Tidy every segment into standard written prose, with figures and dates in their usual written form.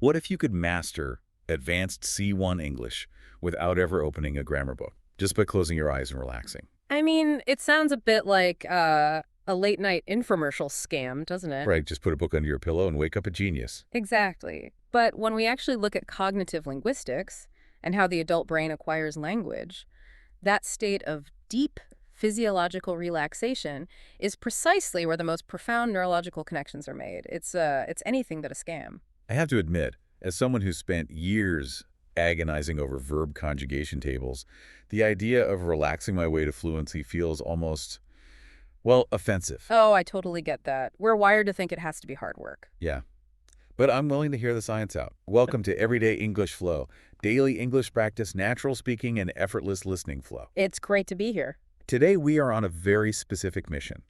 What if you could master advanced C1 English without ever opening a grammar book, just by closing your eyes and relaxing? I mean, it sounds a bit like a late-night infomercial scam, doesn't it? Right, just put a book under your pillow and wake up a genius. Exactly. But when we actually look at cognitive linguistics and how the adult brain acquires language, that state of deep physiological relaxation is precisely where the most profound neurological connections are made. It's anything but a scam. I have to admit, as someone who spent years agonizing over verb conjugation tables, the idea of relaxing my way to fluency feels almost, well, offensive. Oh, I totally get that. We're wired to think it has to be hard work. Yeah. But I'm willing to hear the science out. Welcome to Everyday English Flow, daily English practice, natural speaking, and effortless listening flow. It's great to be here. Today, we are on a very specific mission.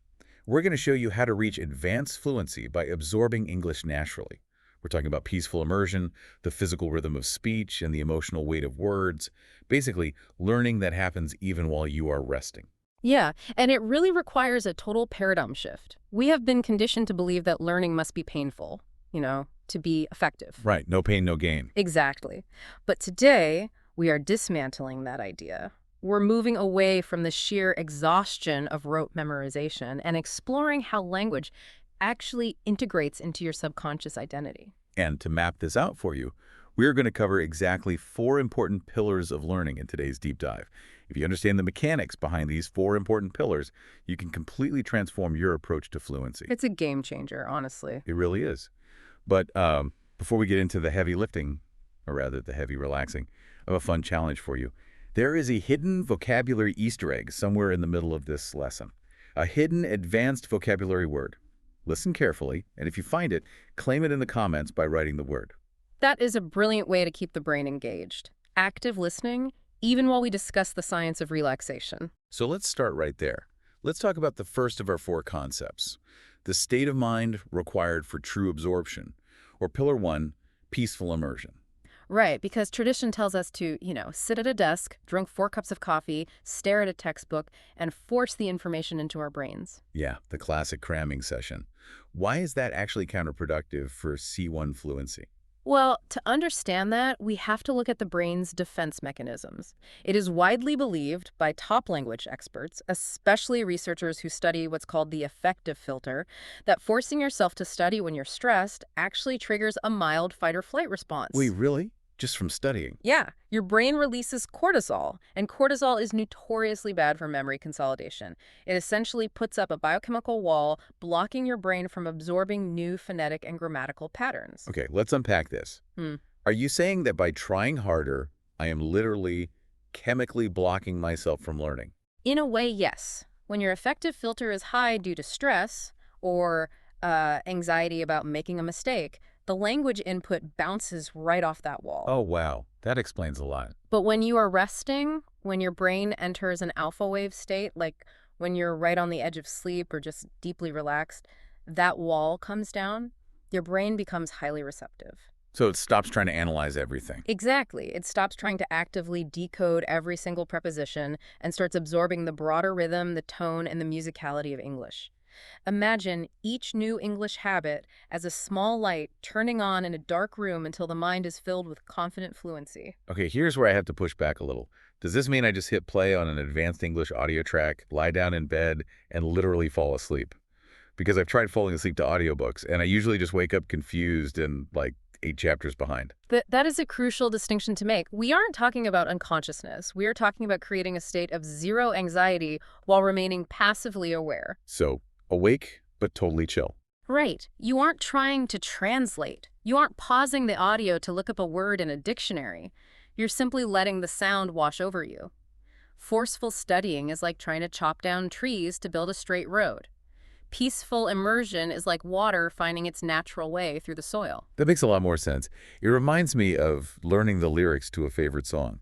We're going to show you how to reach advanced fluency by absorbing English naturally. We're talking about peaceful immersion, the physical rhythm of speech, and the emotional weight of words. Basically, learning that happens even while you are resting. Yeah, and it really requires a total paradigm shift. We have been conditioned to believe that learning must be painful, to be effective. Right, no pain, no gain. Exactly. But today, we are dismantling that idea. We're moving away from the sheer exhaustion of rote memorization and exploring how language actually integrates into your subconscious identity. And to map this out for you, we're going to cover exactly 4 important pillars of learning in today's deep dive. If you understand the mechanics behind these 4 important pillars, you can completely transform your approach to fluency. It's a game changer, honestly. It really is. But before we get into the heavy lifting, or rather the heavy relaxing, I have a fun challenge for you. There is a hidden vocabulary Easter egg somewhere in the middle of this lesson. A hidden advanced vocabulary word. Listen carefully, and if you find it, claim it in the comments by writing the word. That is a brilliant way to keep the brain engaged. Active listening, even while we discuss the science of relaxation. So let's start right there. Let's talk about the first of our 4 concepts. The state of mind required for true absorption, or Pillar 1, peaceful immersion. Right, because tradition tells us to, sit at a desk, drink 4 cups of coffee, stare at a textbook, and force the information into our brains. Yeah, the classic cramming session. Why is that actually counterproductive for C1 fluency? Well, to understand that, we have to look at the brain's defense mechanisms. It is widely believed by top language experts, especially researchers who study what's called the affective filter, that forcing yourself to study when you're stressed actually triggers a mild fight-or-flight response. Wait, really? Just from studying? Yeah, your brain releases cortisol, and cortisol is notoriously bad for memory consolidation. It essentially puts up a biochemical wall, blocking your brain from absorbing new phonetic and grammatical patterns. Okay, let's unpack this. Are you saying that by trying harder, I am literally chemically blocking myself from learning? In a way, yes. When your affective filter is high due to stress or anxiety about making a mistake, the language input bounces right off that wall. Oh, wow. That explains a lot. But when you are resting, when your brain enters an alpha wave state, like when you're right on the edge of sleep or just deeply relaxed, that wall comes down, your brain becomes highly receptive. So it stops trying to analyze everything. Exactly. It stops trying to actively decode every single preposition and starts absorbing the broader rhythm, the tone, and the musicality of English. Imagine each new English habit as a small light turning on in a dark room until the mind is filled with confident fluency. Okay, here's where I have to push back a little. Does this mean I just hit play on an advanced English audio track, lie down in bed, and literally fall asleep? Because I've tried falling asleep to audiobooks, and I usually just wake up confused and like 8 chapters behind. That is a crucial distinction to make. We aren't talking about unconsciousness. We are talking about creating a state of zero anxiety while remaining passively aware. So, awake, but totally chill. Right. You aren't trying to translate. You aren't pausing the audio to look up a word in a dictionary. You're simply letting the sound wash over you. Forceful studying is like trying to chop down trees to build a straight road. Peaceful immersion is like water finding its natural way through the soil. That makes a lot more sense. It reminds me of learning the lyrics to a favorite song.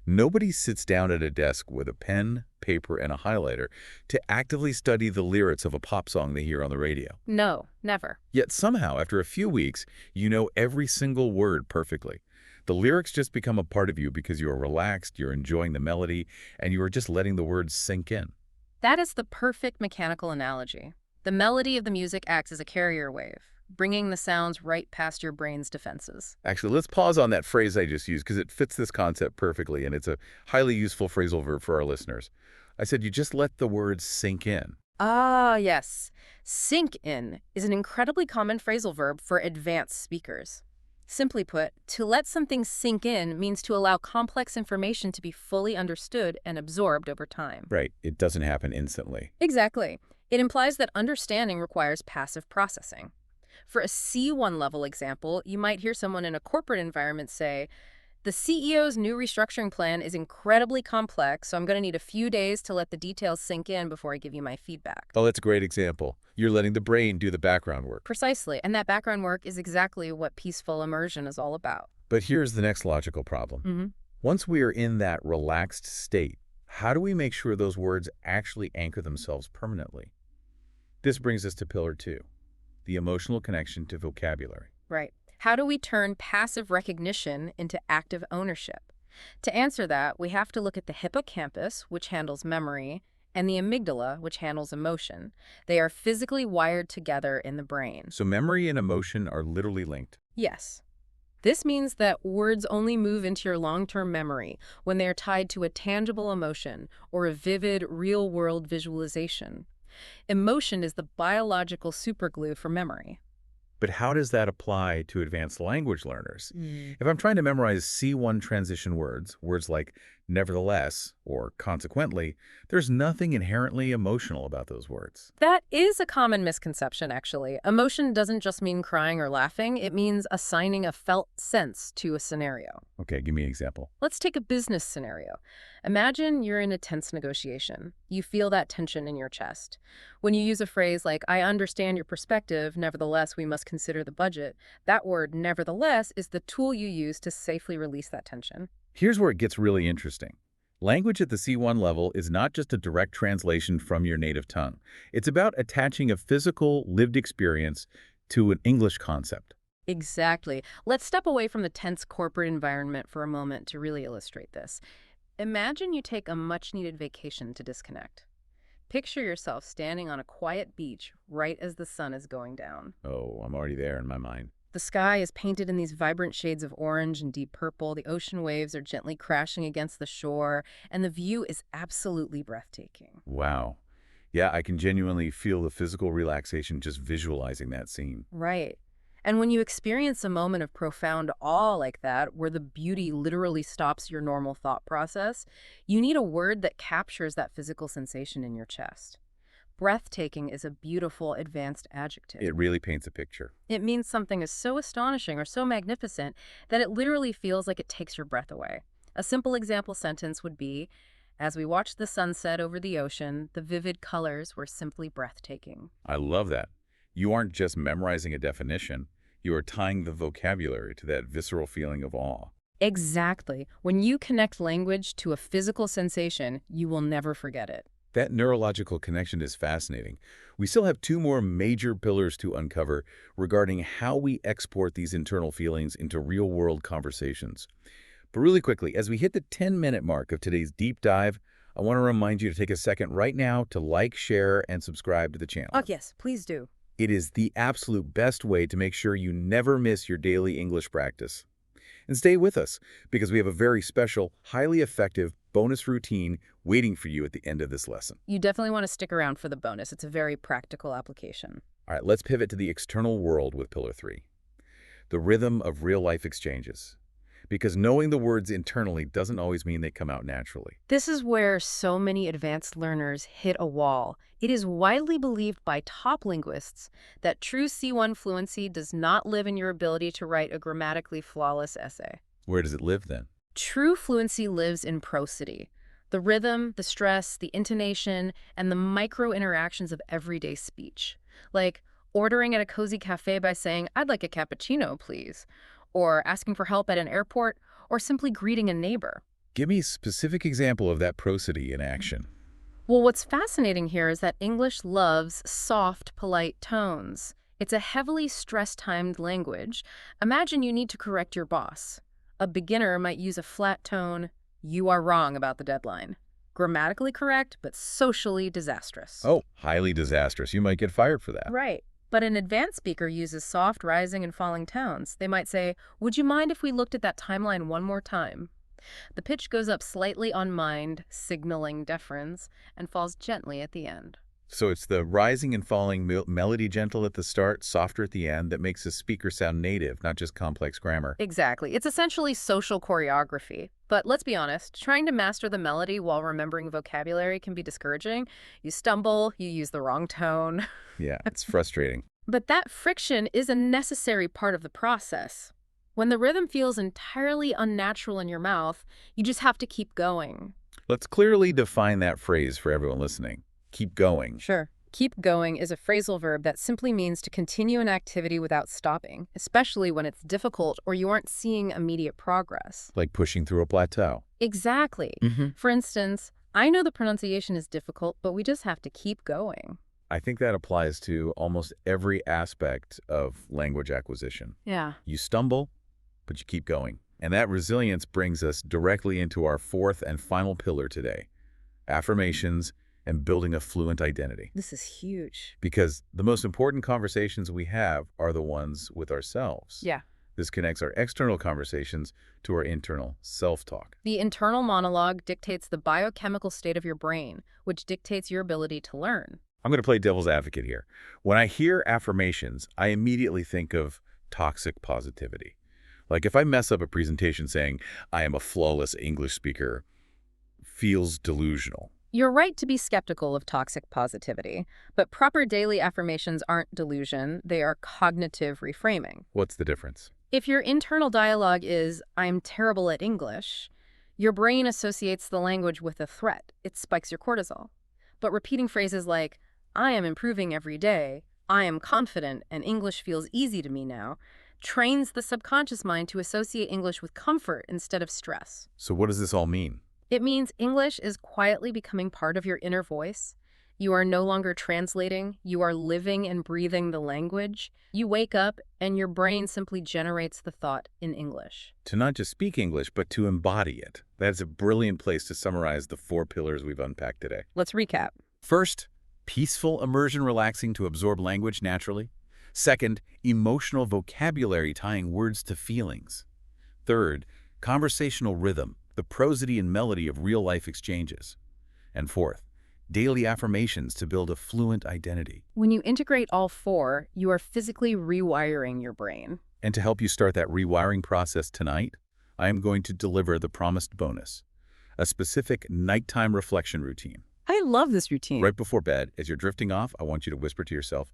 Nobody sits down at a desk with a pen, paper, and a highlighter to actively study the lyrics of a pop song they hear on the radio. No, never. Yet somehow, after a few weeks, you know every single word perfectly. The lyrics just become a part of you because you are relaxed, you're enjoying the melody, and you are just letting the words sink in. That is the perfect mechanical analogy. The melody of the music acts as a carrier wave. bringing the sounds right past your brain's defenses. Actually, let's pause on that phrase I just used because it fits this concept perfectly, and it's a highly useful phrasal verb for our listeners. I said you just let the words sink in. Ah, yes. Sink in is an incredibly common phrasal verb for advanced speakers. Simply put, to let something sink in means to allow complex information to be fully understood and absorbed over time. Right. It doesn't happen instantly. Exactly. It implies that understanding requires passive processing. For a C1 level example, you might hear someone in a corporate environment say, "The CEO's new restructuring plan is incredibly complex, so I'm going to need a few days to let the details sink in before I give you my feedback." Oh, that's a great example. You're letting the brain do the background work. Precisely, and that background work is exactly what peaceful immersion is all about. But here's the next logical problem. Once we are in that relaxed state, how do we make sure those words actually anchor themselves permanently? This brings us to pillar 2, the emotional connection to vocabulary. Right. How do we turn passive recognition into active ownership? To answer that, we have to look at the hippocampus, which handles memory, and the amygdala, which handles emotion. They are physically wired together in the brain. So memory and emotion are literally linked. Yes. This means that words only move into your long-term memory when they are tied to a tangible emotion or a vivid, real-world visualization. Emotion is the biological superglue for memory. But how does that apply to advanced language learners? If I'm trying to memorize C1 transition words, words like nevertheless or consequently, there's nothing inherently emotional about those words. That is a common misconception, actually. Emotion doesn't just mean crying or laughing. It means assigning a felt sense to a scenario. Okay, give me an example. Let's take a business scenario. Imagine you're in a tense negotiation. You feel that tension in your chest. When you use a phrase like, "I understand your perspective, nevertheless, we must consider the budget," that word, nevertheless, is the tool you use to safely release that tension. Here's where it gets really interesting. Language at the C1 level is not just a direct translation from your native tongue. It's about attaching a physical, lived experience to an English concept. Exactly. Let's step away from the tense corporate environment for a moment to really illustrate this. Imagine you take a much-needed vacation to disconnect. Picture yourself standing on a quiet beach right as the sun is going down. Oh, I'm already there in my mind. The sky is painted in these vibrant shades of orange and deep purple. The ocean waves are gently crashing against the shore, and the view is absolutely breathtaking. Wow. Yeah, I can genuinely feel the physical relaxation just visualizing that scene. Right. And when you experience a moment of profound awe like that, where the beauty literally stops your normal thought process, you need a word that captures that physical sensation in your chest. Breathtaking is a beautiful, advanced adjective. It really paints a picture. It means something is so astonishing or so magnificent that it literally feels like it takes your breath away. A simple example sentence would be, "As we watched the sunset over the ocean, the vivid colors were simply breathtaking." I love that. You aren't just memorizing a definition, you are tying the vocabulary to that visceral feeling of awe. Exactly. When you connect language to a physical sensation, you will never forget it. That neurological connection is fascinating. We still have 2 more major pillars to uncover regarding how we export these internal feelings into real-world conversations. But really quickly, as we hit the 10-minute mark of today's deep dive, I want to remind you to take a second right now to like, share, and subscribe to the channel. Oh, yes, please do. It is the absolute best way to make sure you never miss your daily English practice. And stay with us, because we have a very special, highly effective bonus routine waiting for you at the end of this lesson. You definitely want to stick around for the bonus. It's a very practical application. All right, let's pivot to the external world with Pillar 3, the rhythm of real-life exchanges. Because knowing the words internally doesn't always mean they come out naturally. This is where so many advanced learners hit a wall. It is widely believed by top linguists that true C1 fluency does not live in your ability to write a grammatically flawless essay. Where does it live then? True fluency lives in prosody. The rhythm, the stress, the intonation, and the micro-interactions of everyday speech. Like ordering at a cozy cafe by saying, "I'd like a cappuccino, please," or asking for help at an airport, or simply greeting a neighbor. Give me a specific example of that prosody in action. Well, what's fascinating here is that English loves soft, polite tones. It's a heavily stress-timed language. Imagine you need to correct your boss. A beginner might use a flat tone, "You are wrong about the deadline." Grammatically correct, but socially disastrous. Oh, highly disastrous. You might get fired for that. Right. But an advanced speaker uses soft rising and falling tones. They might say, "Would you mind if we looked at that timeline one more time?" The pitch goes up slightly on mind, signaling deference, and falls gently at the end. So it's the rising and falling melody gentle at the start, softer at the end, that makes the speaker sound native, not just complex grammar. Exactly. It's essentially social choreography. But let's be honest, trying to master the melody while remembering vocabulary can be discouraging. You stumble, you use the wrong tone. Yeah, it's frustrating. But that friction is a necessary part of the process. When the rhythm feels entirely unnatural in your mouth, you just have to keep going. Let's clearly define that phrase for everyone listening. Keep going. Sure. Keep going is a phrasal verb that simply means to continue an activity without stopping, especially when it's difficult or you aren't seeing immediate progress. Like pushing through a plateau. Exactly. For instance, I know the pronunciation is difficult, but we just have to keep going. I think that applies to almost every aspect of language acquisition. Yeah. You stumble, but you keep going. And that resilience brings us directly into our fourth and final pillar today, affirmations and building a fluent identity. This is huge. Because the most important conversations we have are the ones with ourselves. Yeah. This connects our external conversations to our internal self-talk. The internal monologue dictates the biochemical state of your brain, which dictates your ability to learn. I'm going to play devil's advocate here. When I hear affirmations, I immediately think of toxic positivity. Like if I mess up a presentation saying, "I am a flawless English speaker," feels delusional. You're right to be skeptical of toxic positivity, but proper daily affirmations aren't delusion, they are cognitive reframing. What's the difference? If your internal dialogue is, "I'm terrible at English," your brain associates the language with a threat. It spikes your cortisol. But repeating phrases like, "I am improving every day," "I am confident," and "English feels easy to me now," trains the subconscious mind to associate English with comfort instead of stress. So what does this all mean? It means English is quietly becoming part of your inner voice. You are no longer translating, you are living and breathing the language. You wake up and your brain simply generates the thought in English. To not just speak English, but to embody it. That's a brilliant place to summarize the 4 pillars we've unpacked today. Let's recap. First, peaceful immersion relaxing to absorb language naturally. Second, emotional vocabulary tying words to feelings. Third, conversational rhythm, the prosody and melody of real-life exchanges. And fourth, daily affirmations to build a fluent identity. When you integrate all 4, you are physically rewiring your brain. And to help you start that rewiring process tonight, I am going to deliver the promised bonus, a specific nighttime reflection routine. I love this routine. Right before bed, as you're drifting off, I want you to whisper to yourself,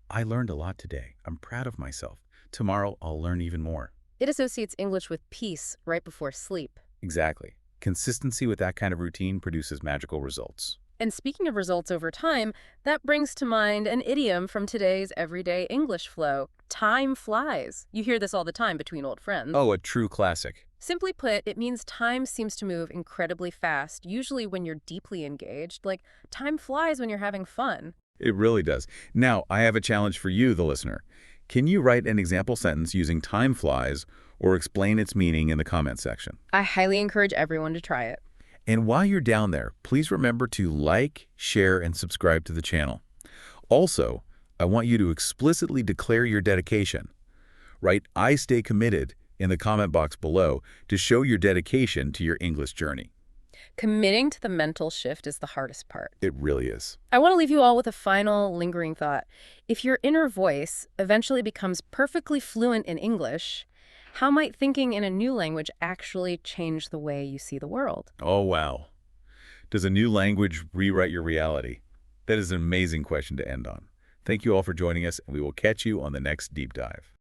"I learned a lot today. I'm proud of myself. Tomorrow, I'll learn even more." It associates English with peace right before sleep. Exactly. Consistency with that kind of routine produces magical results. And speaking of results over time, that brings to mind an idiom from today's everyday English flow. Time flies. You hear this all the time between old friends. Oh, a true classic. Simply put, it means time seems to move incredibly fast, usually when you're deeply engaged. Like, time flies when you're having fun. It really does. Now, I have a challenge for you, the listener. Can you write an example sentence using time flies or explain its meaning in the comment section? I highly encourage everyone to try it. And while you're down there, please remember to like, share, and subscribe to the channel. Also, I want you to explicitly declare your dedication. Write "I stay committed" in the comment box below to show your dedication to your English journey. Committing to the mental shift is the hardest part. It really is. I want to leave you all with a final lingering thought. If your inner voice eventually becomes perfectly fluent in English, how might thinking in a new language actually change the way you see the world? Oh, wow. Does a new language rewrite your reality? That is an amazing question to end on. Thank you all for joining us, and we will catch you on the next deep dive.